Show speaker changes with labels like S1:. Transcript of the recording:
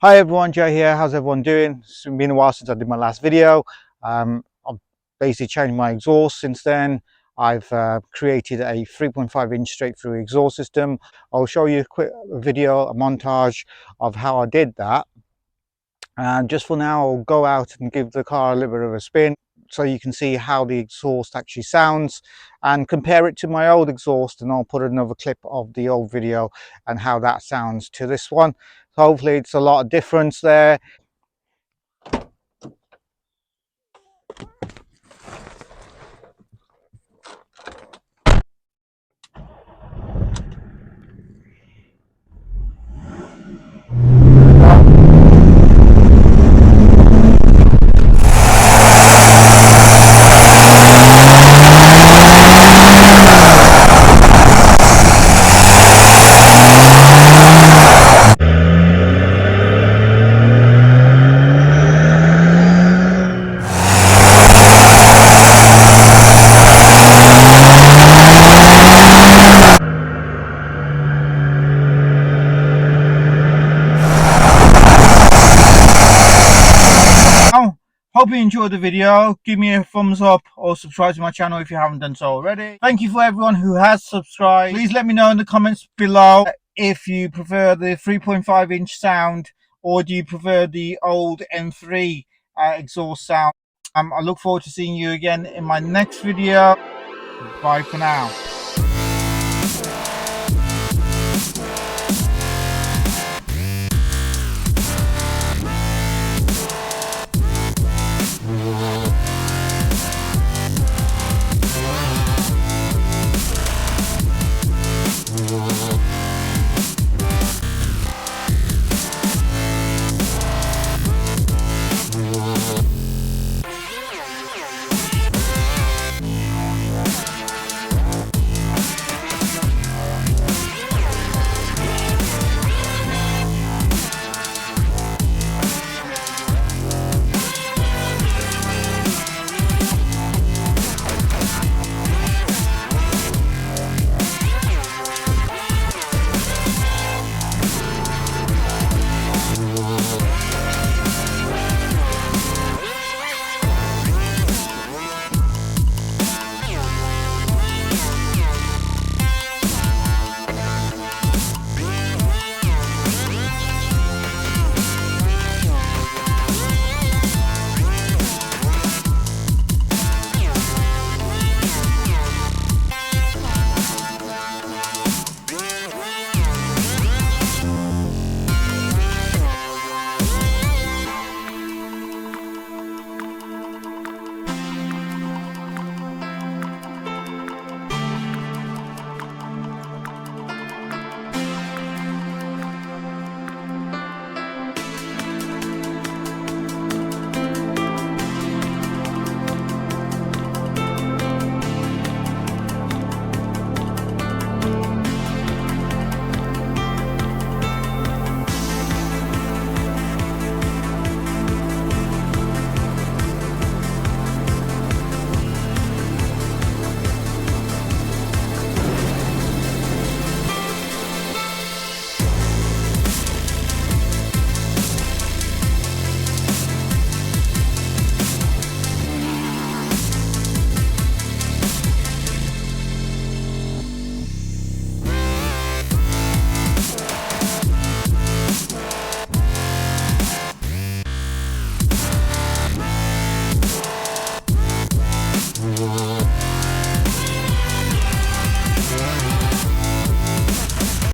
S1: Hi everyone, Joe here. How's everyone doing? It's been a while since I did my last video. I've basically changed my exhaust since then. I've created a 3.5-inch straight through exhaust system. I'll show you a quick video, a montage of how I did that. And just for now, I'll go out and give the car a little bit of a spin so you can see how the exhaust actually sounds and compare it to my old exhaust, and I'll put another clip of the old video and how that sounds to this one. So hopefully it's a lot of difference there. Hope you enjoyed the video. Give me a thumbs up or subscribe to my channel if you haven't done so already. Thank you for everyone who has subscribed. Please let me know in the comments below if you prefer the 3.5-inch sound or do you prefer the old M3 exhaust sound. I look forward to seeing you again in my next video. Bye for now.